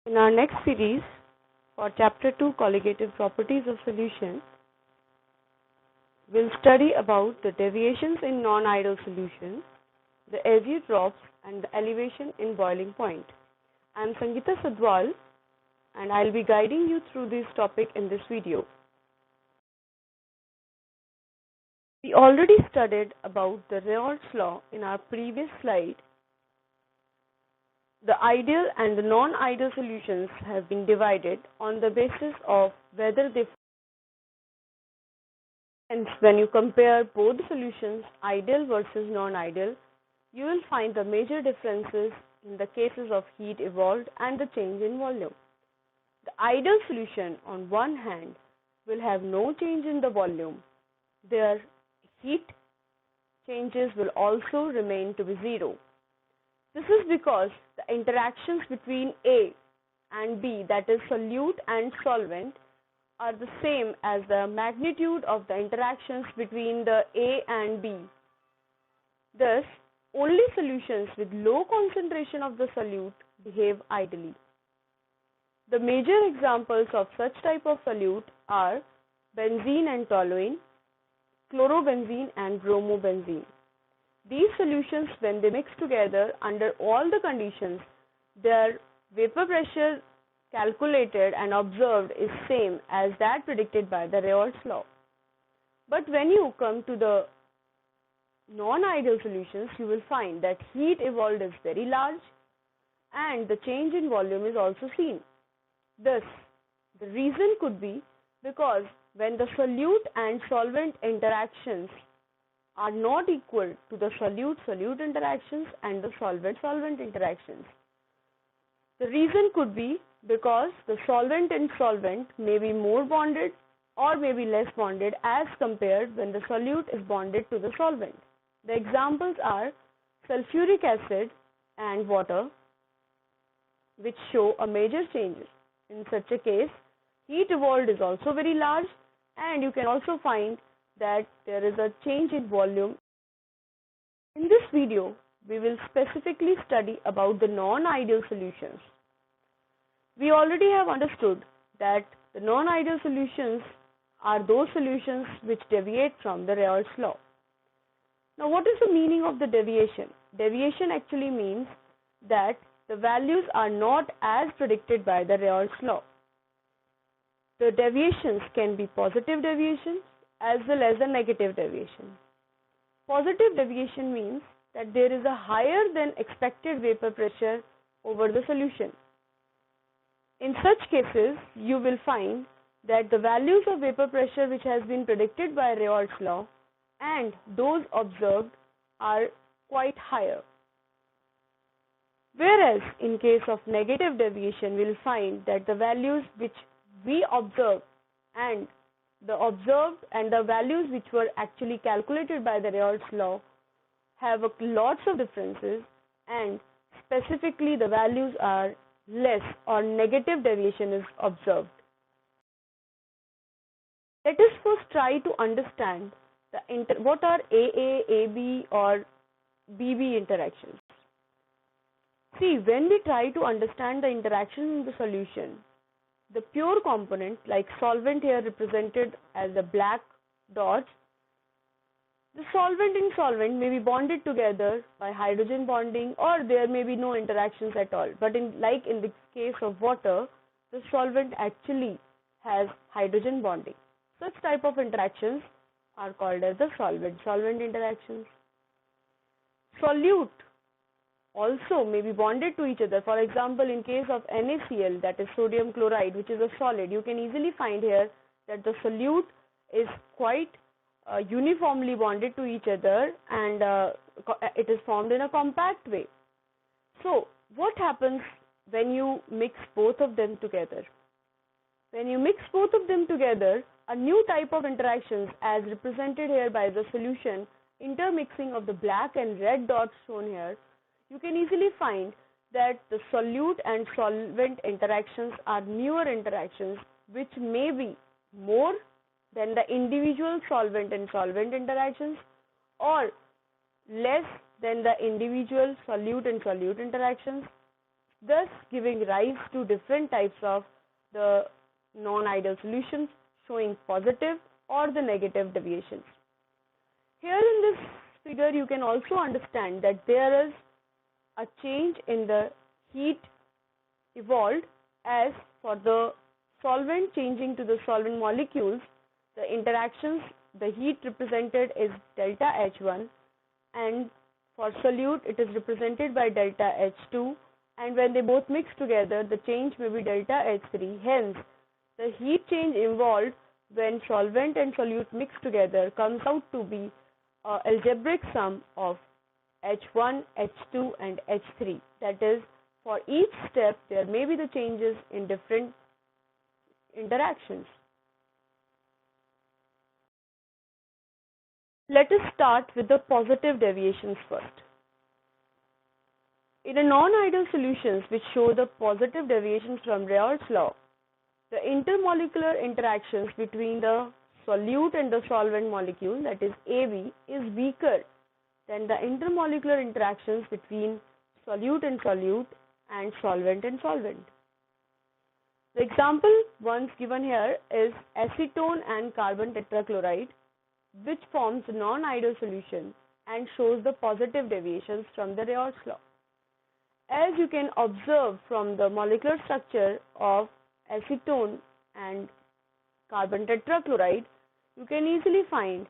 In our next series, for Chapter 2 Colligative Properties of Solution, we'll study about the deviations in non-ideal solution, the azeotrophs, and the elevation in boiling point. I am Sangeeta Sadwal and I'll be guiding you through this topic in this video. We already studied about the Raoult's law in our previous slide. The ideal and the non-ideal solutions have been divided on the basis of whether they. Hence, when you compare both solutions, ideal versus non-ideal, you will find the major differences in the cases of heat evolved and the change in volume. The ideal solution, on one hand, will have no change in the volume. Their heat changes will also remain to be zero. This is because the interactions between A and B, that is solute and solvent, are the same as the magnitude of the interactions between the A and B. Thus, only solutions with low concentration of the solute behave ideally. The major examples of such type of solute are benzene and toluene, chlorobenzene and bromobenzene. These solutions, when they mix together under all the conditions, their vapor pressure calculated and observed is same as that predicted by the Raoult's law. But when you come to the non-ideal solutions, you will find that heat evolved is very large and the change in volume is also seen. Thus, the reason could be because when the solute and solvent interactions are not equal to the solute-solute interactions and the solvent-solvent interactions. The reason could be because the solvent and solvent may be more bonded or may be less bonded as compared when the solute is bonded to the solvent. The examples are sulfuric acid and water, which show a major change. In such a case, heat evolved is also very large, and you can also find that there is a change in volume. In this video, we will specifically study about the non-ideal solutions. We already have understood that the non-ideal solutions are those solutions which deviate from the Raoult's law. Now, what is the meaning of the deviation? Deviation actually means that the values are not as predicted by the Raoult's law. The deviations can be positive deviations as well as a negative deviation. Positive deviation means that there is a higher than expected vapor pressure over the solution. In such cases, you will find that the values of vapor pressure which has been predicted by Raoult's law and those observed are quite higher. Whereas in case of negative deviation, we will find that the values which we observe and the observed and the values which were actually calculated by the Raoult's law have lots of differences, and specifically the values are less or negative deviation is observed. Let us first try to understand what are AA, AB or BB interactions. See, when we try to understand the interaction in the solution, the pure component, like solvent here represented as the black dots, the solvent and solvent may be bonded together by hydrogen bonding, or there may be no interactions at all. But in the case of water, the solvent actually has hydrogen bonding. Such type of interactions are called as the solvent-solvent interactions. Solute also may be bonded to each other. For example, in case of NaCl, that is sodium chloride, which is a solid, you can easily find here that the solute is quite uniformly bonded to each other, and it is formed in a compact way. So, what happens when you mix both of them together? When you mix both of them together, a new type of interactions, as represented here by the solution, intermixing of the black and red dots shown here, you can easily find that the solute and solvent interactions are newer interactions which may be more than the individual solvent and solvent interactions, or less than the individual solute and solute interactions. thus giving rise to different types of the non-ideal solutions showing positive or the negative deviations. Here in this figure you can also understand that there is a change in the heat evolved, as for the solvent changing to the solvent molecules, the interactions, the heat represented is delta H1, and for solute it is represented by delta H2, and when they both mix together the change may be delta H3. Hence the heat change involved when solvent and solute mix together comes out to be an algebraic sum of H1, H2 and H3. That is, for each step there may be the changes in different interactions. Let us start with the positive deviations first. In a non-ideal solutions which show the positive deviations from Raoult's law, the intermolecular interactions between the solute and the solvent molecule, that is AB, is weaker than the intermolecular interactions between solute and solvent and solvent. The example once given here is acetone and carbon tetrachloride, which forms a non-ideal solution and shows the positive deviations from the Raoult's law. As you can observe from the molecular structure of acetone and carbon tetrachloride, you can easily find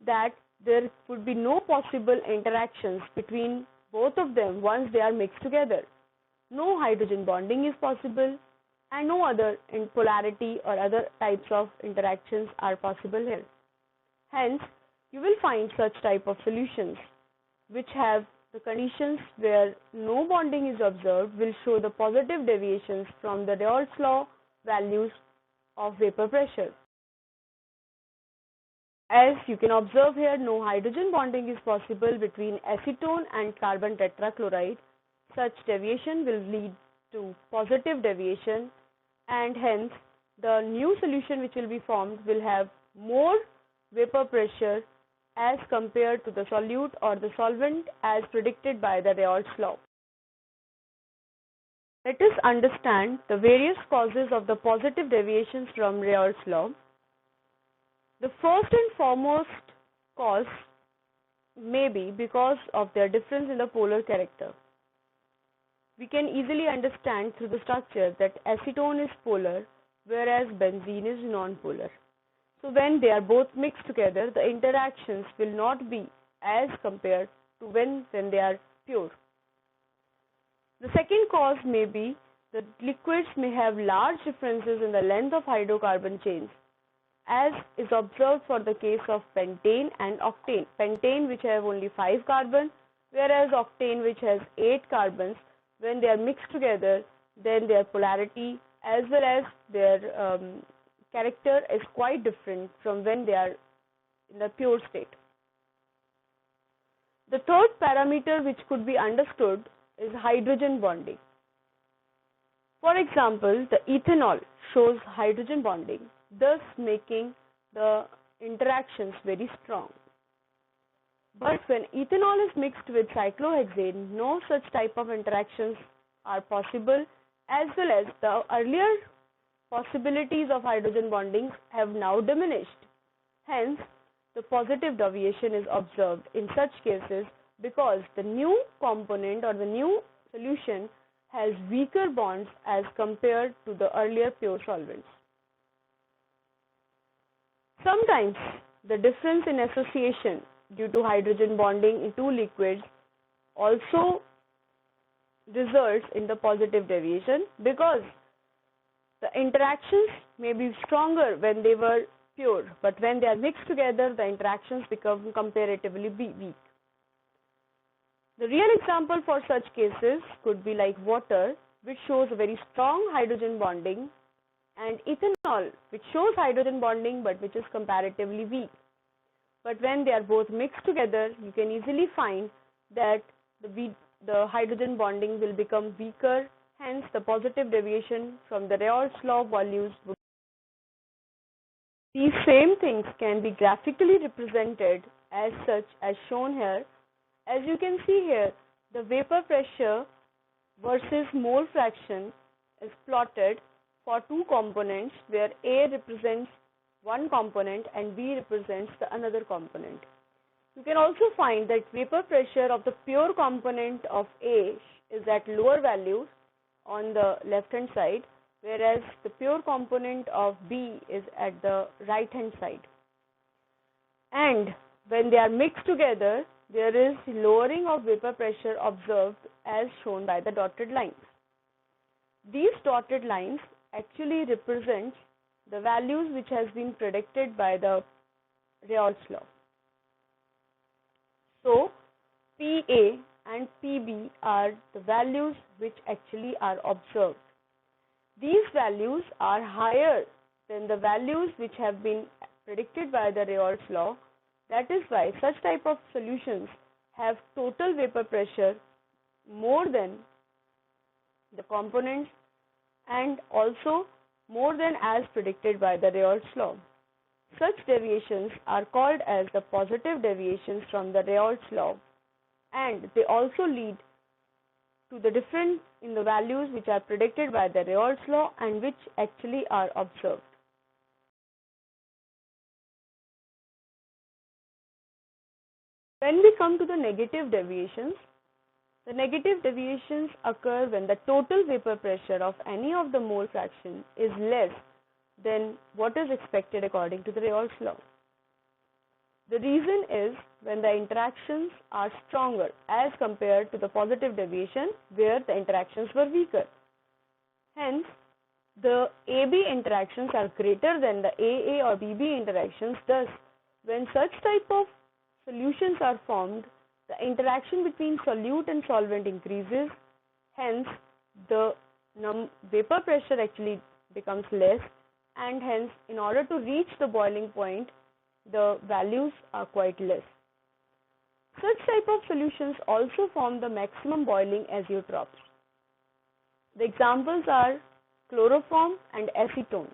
that there would be no possible interactions between both of them once they are mixed together. No hydrogen bonding is possible, and no other polarity or other types of interactions are possible here. Hence, you will find such type of solutions which have the conditions where no bonding is observed will show the positive deviations from the Raoult's law values of vapor pressure. As you can observe here, no hydrogen bonding is possible between acetone and carbon tetrachloride. Such deviation will lead to positive deviation, and hence the new solution which will be formed will have more vapor pressure as compared to the solute or the solvent as predicted by the Raoult's law. Let us understand the various causes of the positive deviations from Raoult's law. The first and foremost cause may be because of their difference in the polar character. We can easily understand through the structure that acetone is polar whereas benzene is non-polar. So when they are both mixed together, the interactions will not be as compared to when they are pure. The second cause may be that liquids may have large differences in the length of hydrocarbon chains, as is observed for the case of pentane and octane. Pentane which have only 5 carbons, whereas octane which has 8 carbons. When they are mixed together, then their polarity as well as their character is quite different from when they are in the pure state. The third parameter which could be understood is hydrogen bonding. For example, the ethanol shows hydrogen bonding, thus making the interactions very strong. But when ethanol is mixed with cyclohexane, no such type of interactions are possible, as well as the earlier possibilities of hydrogen bonding have now diminished. Hence, the positive deviation is observed in such cases because the new component or the new solution has weaker bonds as compared to the earlier pure solvents. Sometimes the difference in association due to hydrogen bonding in two liquids also results in the positive deviation, because the interactions may be stronger when they were pure, but when they are mixed together, the interactions become comparatively weak. The real example for such cases could be like water, which shows a very strong hydrogen bonding, and ethanol, which shows hydrogen bonding but which is comparatively weak. But when they are both mixed together, you can easily find that the hydrogen bonding will become weaker. Hence, the positive deviation from the Raoult's law values would. These same things can be graphically represented as such as shown here. As you can see here, the vapor pressure versus mole fraction is plotted for two components where A represents one component and B represents the another component. You can also find that vapor pressure of the pure component of A is at lower values on the left hand side, whereas the pure component of B is at the right hand side. And when they are mixed together, there is lowering of vapor pressure observed as shown by the dotted lines. These dotted lines actually represent the values which has been predicted by the Raoult's law. So, PA and PB are the values which actually are observed. These values are higher than the values which have been predicted by the Raoult's law. That is why such type of solutions have total vapor pressure more than the components and also more than as predicted by the Raoult's law. Such deviations are called as the positive deviations from the Raoult's law, and they also lead to the difference in the values which are predicted by the Raoult's law and which actually are observed. When we come to the negative deviations occur when the total vapor pressure of any of the mole fraction is less than what is expected according to the Raoult's law. The reason is when the interactions are stronger as compared to the positive deviation where the interactions were weaker. Hence, the AB interactions are greater than the AA or BB interactions. Thus, when such type of solutions are formed, the interaction between solute and solvent increases. Hence, the vapor pressure actually becomes less, and hence, in order to reach the boiling point, the values are quite less. Such type of solutions also form the maximum boiling azeotrophs. The examples are chloroform and acetone.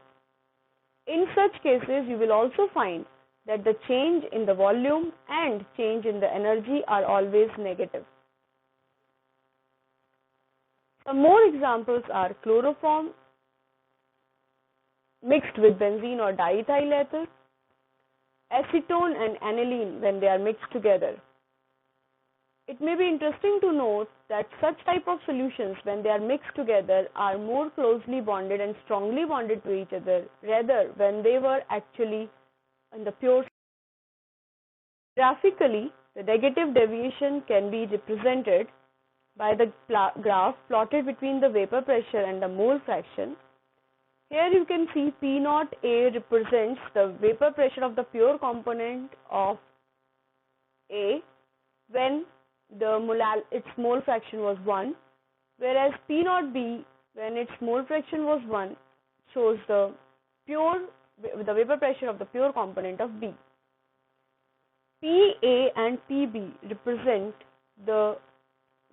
In such cases, you will also find that the change in the volume and change in the energy are always negative. Some more examples are chloroform mixed with benzene or diethyl ether, acetone and aniline when they are mixed together. It may be interesting to note that such type of solutions when they are mixed together are more closely bonded and strongly bonded to each other rather when they were actually in the pure. Graphically, the negative deviation can be represented by the graph plotted between the vapor pressure and the mole fraction. Here you can see P naught A represents the vapor pressure of the pure component of A when its mole fraction was 1, whereas P naught B when its mole fraction was 1 shows the vapor pressure of the pure component of B. PA and PB represent the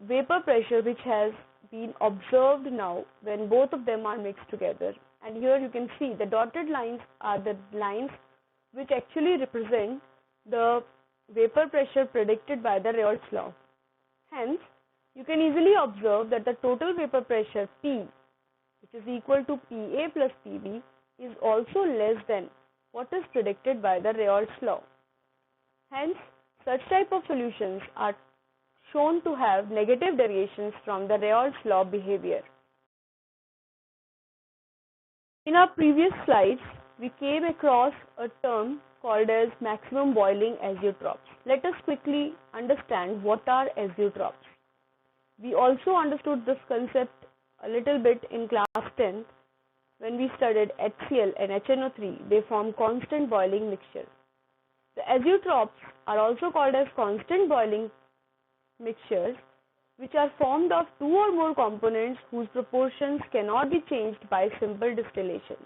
vapor pressure which has been observed now when both of them are mixed together. And here you can see the dotted lines are the lines which actually represent the vapor pressure predicted by the Raoult's law. Hence, you can easily observe that the total vapor pressure P, which is equal to PA plus PB, is also less than what is predicted by the Raoult's law. Hence, such type of solutions are shown to have negative deviations from the Raoult's law behavior. In our previous slides, we came across a term called as maximum boiling azeotrophs. Let us quickly understand what are azeotrophs. We also understood this concept a little bit in class 10 when we studied HCl and HNO3. They form constant boiling mixtures. The azeotrophs are also called as constant boiling mixtures, which are formed of two or more components whose proportions cannot be changed by simple distillation.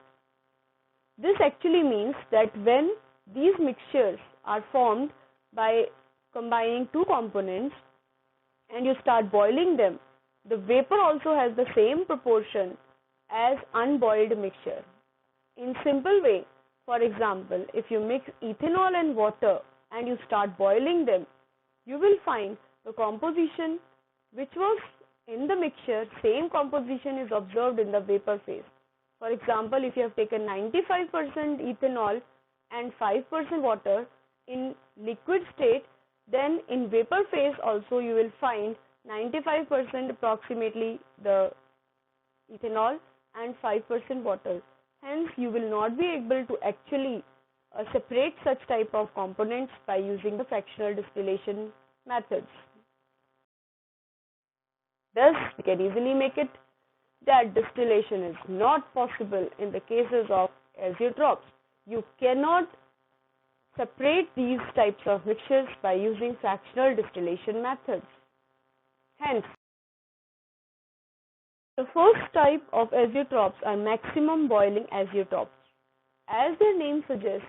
This actually means that when these mixtures are formed by combining two components and you start boiling them, the vapor also has the same proportion as unboiled mixture. In simple way, for example, if you mix ethanol and water and you start boiling them, you will find the composition which was in the mixture, same composition is observed in the vapor phase. For example, if you have taken 95% ethanol and 5% water in liquid state, then in vapor phase also you will find 95% approximately the ethanol and 5% water. Hence, you will not be able to actually separate such type of components by using the fractional distillation methods. Thus, we can easily make it that distillation is not possible in the cases of azeotrophs. You cannot separate these types of mixtures by using fractional distillation methods. Hence, the first type of azeotrophs are maximum boiling azeotrophs. As their name suggests,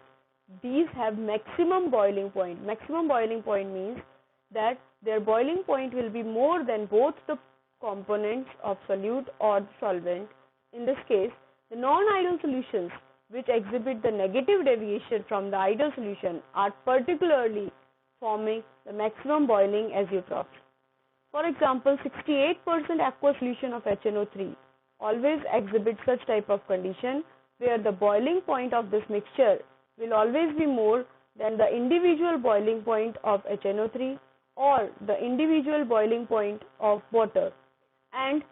these have maximum boiling point. Maximum boiling point means that their boiling point will be more than both the components of solute or the solvent. In this case, the non-ideal solutions which exhibit the negative deviation from the ideal solution are particularly forming the maximum boiling azeotrophs. For example, 68% aqueous solution of HNO3 always exhibits such type of condition where the boiling point of this mixture will always be more than the individual boiling point of HNO3 or the individual boiling point of water. And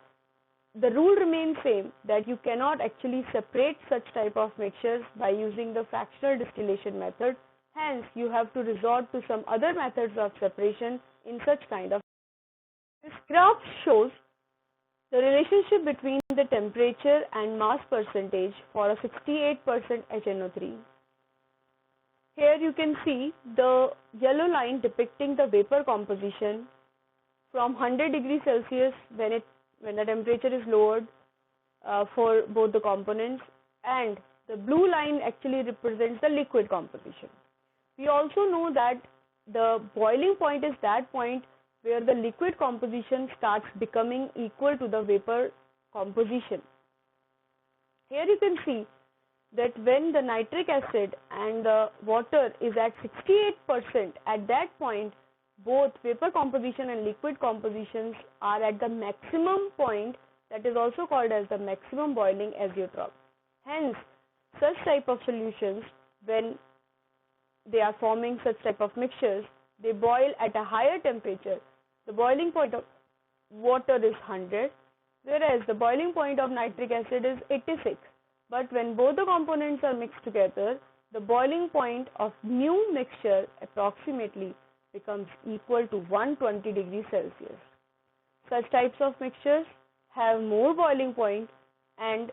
the rule remains same, that you cannot actually separate such type of mixtures by using the fractional distillation method. Hence, you have to resort to some other methods of separation in such kind of. This graph shows the relationship between the temperature and mass percentage for a 68% HNO3. Here you can see the yellow line depicting the vapor composition from 100 degrees Celsius when the temperature is lowered for both the components, and the blue line actually represents the liquid composition. We also know that the boiling point is that point where the liquid composition starts becoming equal to the vapor composition. Here you can see that when the nitric acid and the water is at 68%, at that point both vapor composition and liquid compositions are at the maximum point, that is also called as the maximum boiling azeotroph. Hence, such type of solutions, when they are forming such type of mixtures, they boil at a higher temperature. The boiling point of water is 100, whereas the boiling point of nitric acid is 86. But when both the components are mixed together, the boiling point of new mixture approximately becomes equal to 120 degrees Celsius. Such types of mixtures have more boiling point, and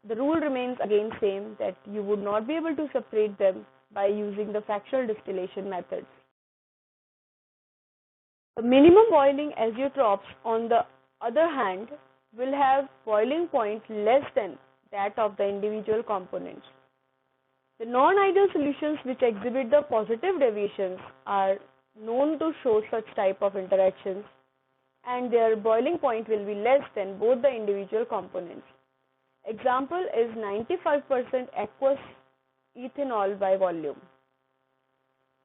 the rule remains again same, that you would not be able to separate them by using the fractional distillation methods. The minimum boiling azeotrophs, on the other hand, will have boiling point less than that of the individual components. The non-ideal solutions which exhibit the positive deviations are known to show such type of interactions, and their boiling point will be less than both the individual components. Example is 95% aqueous ethanol by volume.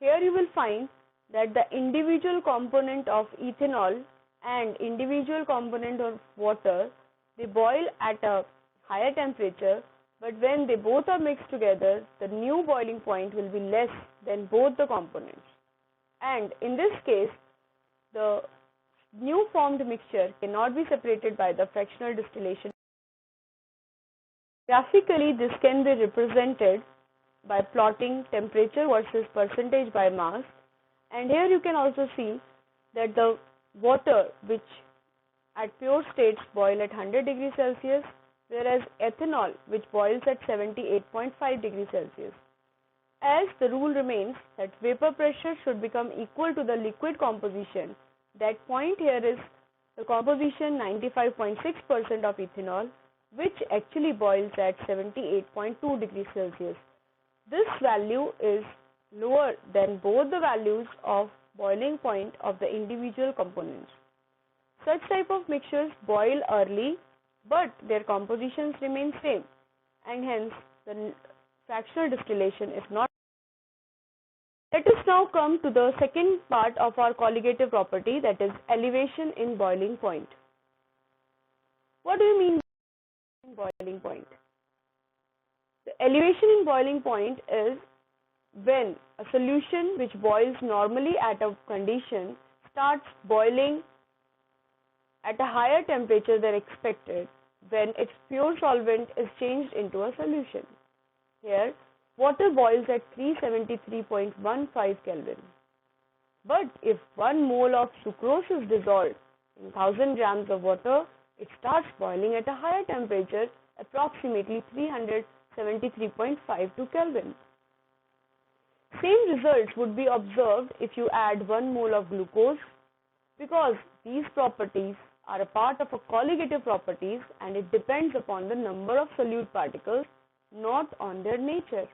Here you will find that the individual component of ethanol and individual component of water, they boil at a higher temperature, but when they both are mixed together, the new boiling point will be less than both the components. And in this case, the new formed mixture cannot be separated by the fractional distillation. Graphically, this can be represented by plotting temperature versus percentage by mass. And here you can also see that the water, which at pure states boil at 100 degrees Celsius, whereas ethanol, which boils at 78.5 degrees Celsius. As the rule remains that vapor pressure should become equal to the liquid composition, that point here is the composition 95.6% of ethanol, which actually boils at 78.2 degrees Celsius. This value is lower than both the values of boiling point of the individual components. Such type of mixtures boil early, but their compositions remain same, and hence the fractional distillation is not. Let us now come to the second part of our colligative property, that is elevation in boiling point. What do you mean by boiling point? The elevation in boiling point is when a solution which boils normally at a condition starts boiling at a higher temperature than expected when its pure solvent is changed into a solution. Here, water boils at 373.15 Kelvin. But if 1 mole of sucrose is dissolved in 1000 grams of water, it starts boiling at a higher temperature, approximately 373.52 Kelvin. Same results would be observed if you add 1 mole of glucose, because these properties are a part of a colligative properties and it depends upon the number of solute particles, not on their nature.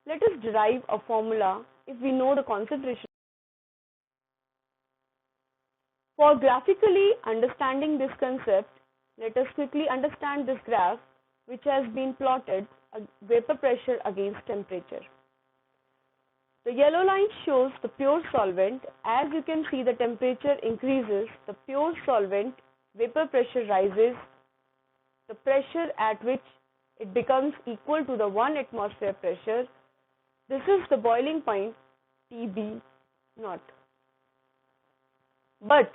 Let us derive a formula if we know the concentration. For graphically understanding this concept, let us quickly understand this graph which has been plotted vapor pressure against temperature. The yellow line shows the pure solvent. As you can see, the temperature increases, the pure solvent vapor pressure rises, the pressure at which it becomes equal to the 1 atmosphere pressure. This is the boiling point TB naught. But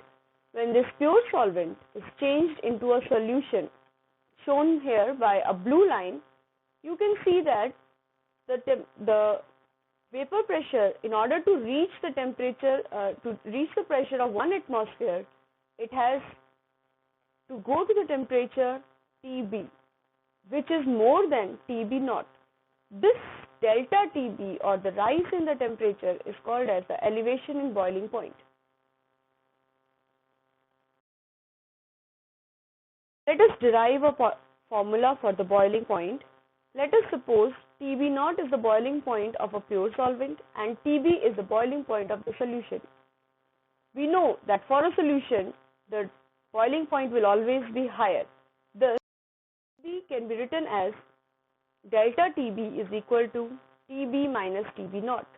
when this pure solvent is changed into a solution, shown here by a blue line, you can see that the vapor pressure, in order to reach the temperature, to reach the pressure of 1 atmosphere, it has to go to the temperature TB, which is more than TB naught. This delta TB, or the rise in the temperature, is called as the elevation in boiling point. Let us derive a formula for the boiling point. Let us suppose TB naught is the boiling point of a pure solvent and TB is the boiling point of the solution. We know that for a solution, the boiling point will always be higher. Thus, TB can be written as delta TB is equal to TB minus TB naught.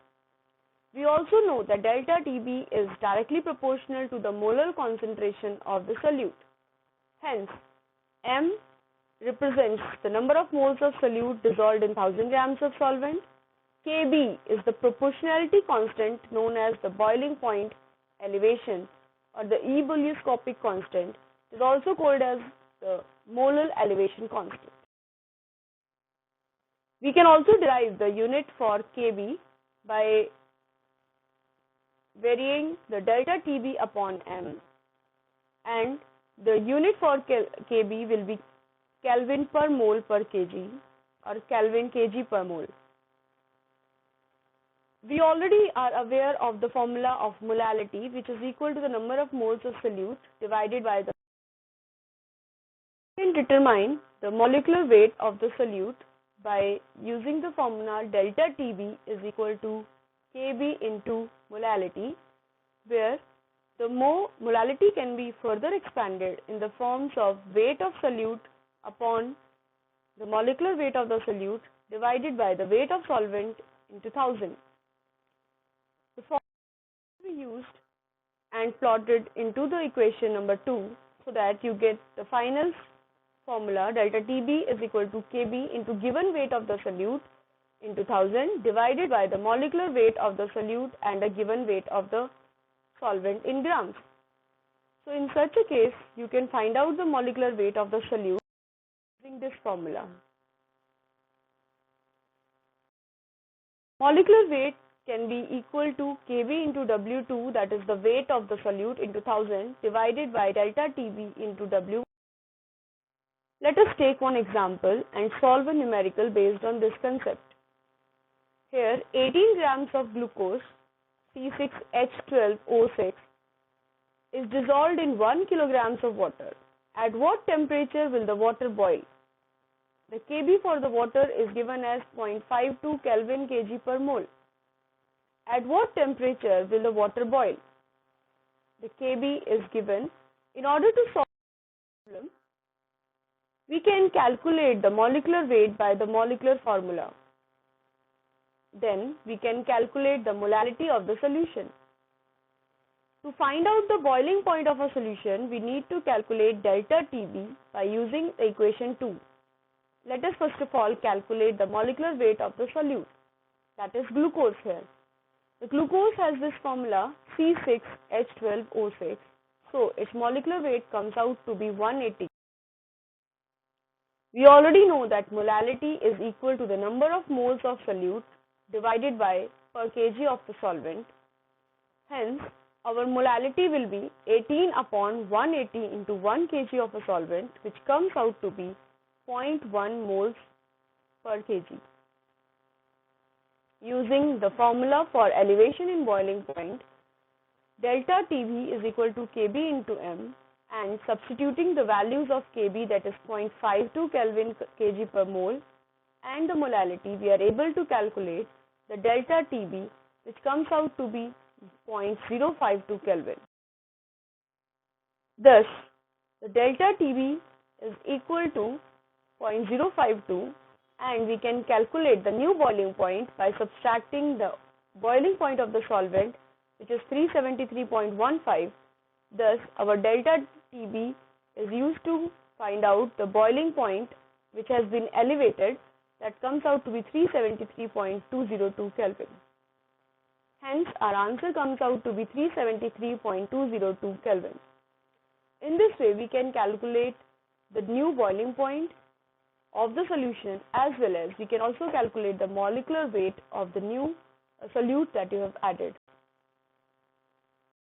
We also know that delta TB is directly proportional to the molar concentration of the solute. Hence, M represents the number of moles of solute dissolved in 1000 grams of solvent. Kb is the proportionality constant known as the boiling point elevation, or the ebullioscopic constant. It is also called as the molar elevation constant. We can also derive the unit for Kb by varying the delta Tb upon M, and the unit for Kb will be Kelvin per mole per kg, or Kelvin kg per mole. We already are aware of the formula of molality, which is equal to the number of moles of solute divided by the. We can determine the molecular weight of the solute by using the formula delta Tb is equal to Kb into molality, where the molality can be further expanded in the forms of weight of solute upon the molecular weight of the solute divided by the weight of solvent into 1000. The formula will be used and plotted into the equation number 2, so that you get the final formula delta Tb is equal to Kb into given weight of the solute into 1000 divided by the molecular weight of the solute and a given weight of the solvent in grams. So in such a case, you can find out the molecular weight of the solute using this formula. Molecular weight can be equal to Kb into W2, that is the weight of the solute, into 1000 divided by delta Tb into W. Let us take one example and solve a numerical based on this concept. Here 18 grams of glucose C6H12O6 is dissolved in 1 kilograms of water. At what temperature will the water boil? The Kb for the water is given as 0.52 Kelvin kg per mole. At what temperature will the water boil? The Kb is given. In order to solve the problem, we can calculate the molecular weight by the molecular formula. Then we can calculate the molality of the solution. To find out the boiling point of a solution, we need to calculate delta Tb by using the equation 2. Let us first of all calculate the molecular weight of the solute, that is glucose here. The glucose has this formula C6H12O6, so its molecular weight comes out to be 180. We already know that molality is equal to the number of moles of solute divided by per kg of the solvent. Hence, our molality will be 18 upon 180 into 1 kg of a solvent, which comes out to be 0.1 moles per kg. Using the formula for elevation in boiling point, delta Tb is equal to Kb into m, and substituting the values of Kb, that is 0.52 Kelvin kg per mole, and the molality, we are able to calculate the delta Tb, which comes out to be 0.052 Kelvin. Thus, the delta Tb is equal to 0.052, and we can calculate the new boiling point by subtracting the boiling point of the solvent, which is 373.15. Thus, our delta Tb is used to find out the boiling point which has been elevated, that comes out to be 373.202 Kelvin. Hence, our answer comes out to be 373.202 Kelvin. In this way, we can calculate the new boiling point of the solution, as well as we can also calculate the molecular weight of the new solute that you have added.